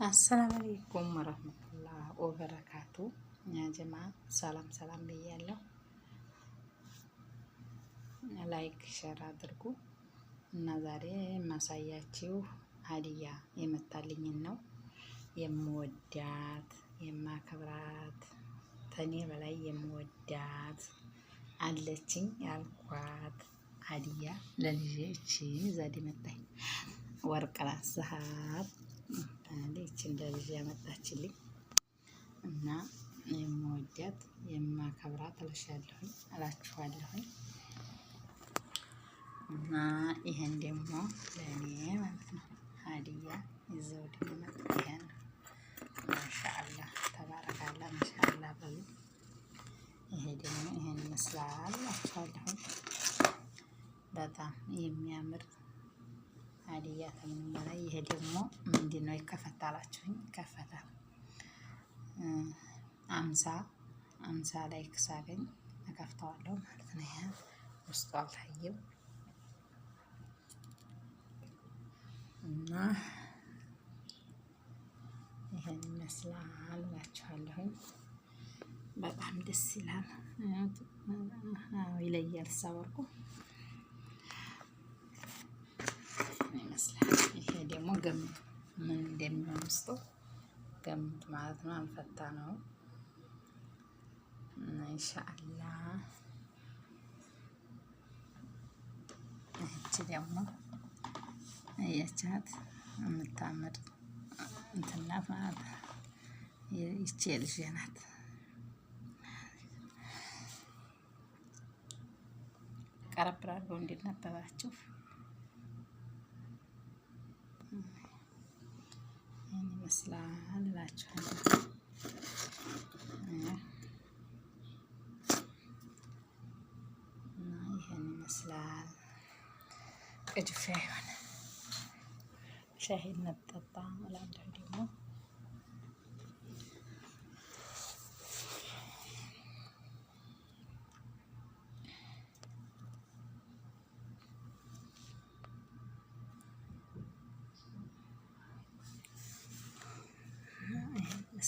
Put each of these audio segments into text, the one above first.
አሰላሙ አለይኩም ወረህመቱላህ ወበረካቱ። ያ ጀማ ሰላም ሰላም ብያለሁ። ላይክ ሸር አድርጉ እና ዛሬ የማሳያችሁ ሀዲያ የመጣልኝን ነው። የምወዳት የማከብራት ተኔ በላይ የምወዳት አለችኝ ያልኳት ሀዲያ ለልጄ እቺን ዘዴ መጣኝ ወርቅ ላስሃት ይችን ለልጄ ያመጣችልኝ እና የምወዳት የማከብራት እላችኋለሁኝ። እና ይሄን ደግሞ ለእኔ ማለት ነው ሀዲያ ይዘውልኝ መጡ። ይሄን ማሻአላ ተባረካላ ማሻአላ በሉ። ይሄ ደግሞ ይሄን ይመስላል እላችኋለሁኝ። በጣም የሚያምር ሀዲያ ከምንም በላይ። ይሄ ደግሞ ምንድን ነው ይከፈታላችሁኝ? ይከፈታል። 50 ላይክ ሳገኝ እከፍተዋለሁ ማለት ነው። ይሄ ውስጡ አልታየም እና ይሄን ይመስላል እላችኋለሁኝ። በጣም ደስ ይላል። ይለያል ሳወርቁ ይመስላል። ይሄ ደግሞ ገምቱ ምን እንደሚሆን ውስጡ ገምቱ ማለት ነው። አንፈታ ነው ኢንሻአላህ። እቺ ደግሞ አያቻት የምታምር እንትን ናት ማለት ነው። ይቺ የልጄ ናት። ቀረብ አድርገው እንዲነበባችሁ ይህን ይመስላል እላችኋለሁ። እና ይህን ይመስላል። ቅጅሻ የሆነ ሻሂ ነጠጣ እላለሁ ደግሞ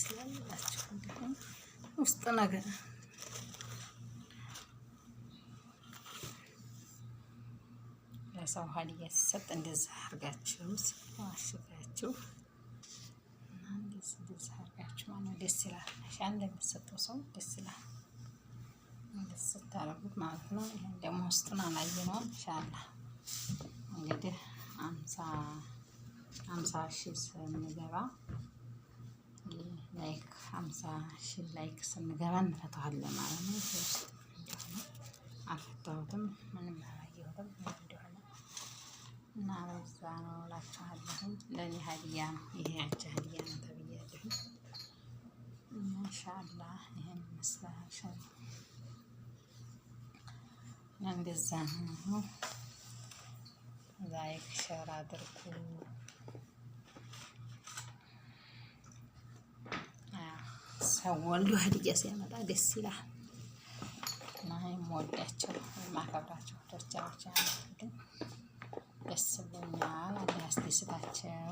ስላላችሁ ውስጥ ነገር ለሰው ሀዲያ ሲሰጥ እንደዛ አድርጋችሁ አሽጋችሁ እና እንደዛ አድርጋችሁ ማለት ደስ ይላል። ሻንዳ እንደምትሰጠው ሰው ደስ ይላል። እንደዚህ ስታረጉት ማለት ነው። ይሄን ደግሞ ውስጡን አላየነውም። ኢንሻአላህ እንግዲህ 50 ሺህ ስንገባ ላይክ 50 ሺህ ላይክ ስንገባ እንፈታዋለን ማለት ነው። ውስጥ እንደሆነ አልፈታሁትም፣ ምንም አላየሁትም እንደሆነ እና በዛ ነው እላችኋለሁ። ለእኔ ሀዲያ ነው ይሄ ያቺ ሀዲያ ነው ተብያለሁ። ኢንሻአላህ ይሄን ይመስላል። እንደዛ ነው። ላይክ ሸር አድርጉ። ሰው ወልዶ ሀዲያ ሲያመጣ ደስ ይላል እና የምወዳቸው የማከብራቸው ዶርቻዎች ግን ደስ ብሎኛል። አላህ ያስደስታቸው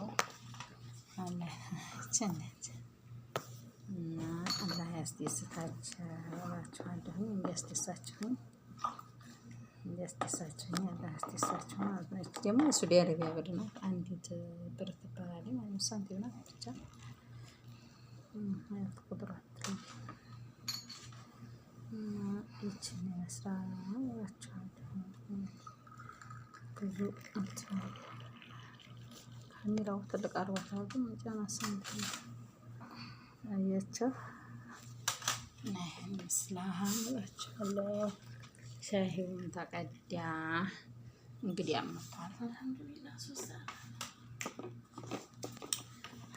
እና አላህ ያስደስታቸው እላችኋለሁ። እንዲያስደሳችሁኝ አላህ ያስደሳችሁ ማለት ነው። እቺ ደግሞ የሳዑዲ አረቢያ ብር ነው። አንዲት ብር ትባላለች ማለት ነው። ሳንቲም ናት ብቻ ቁጥራት ይችን ይመስላል እላችኋለሁ። ብዙ ካሜራው ትልቅ አርባታው ግን መጫና ሳንቲም አያቸው እና ይሄን ይመስላል እላችኋለሁ። ሻሂውን ተቀዳ እንግዲህ አመጣል አልሐምዱሊላህ 3 ሰዓት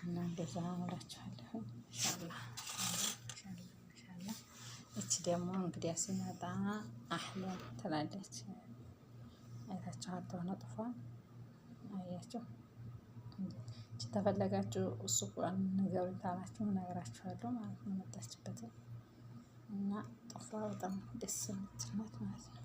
እና እንደዛ እላችኋለሁ። ኢንሻአላህ እቺ ደግሞ እንግዲህ ሲመጣ አህለን ትላለች። አይታችኋል ተነጥፏል። አያችሁ እቺ ተፈለጋችሁ ሱቋን ንገሩኝ ታላችሁ እነግራችኋለሁ ማለት ነው። መጣችበትን እና ጥፍሯ በጣም ደስ የምትል ናት ማለት ነው።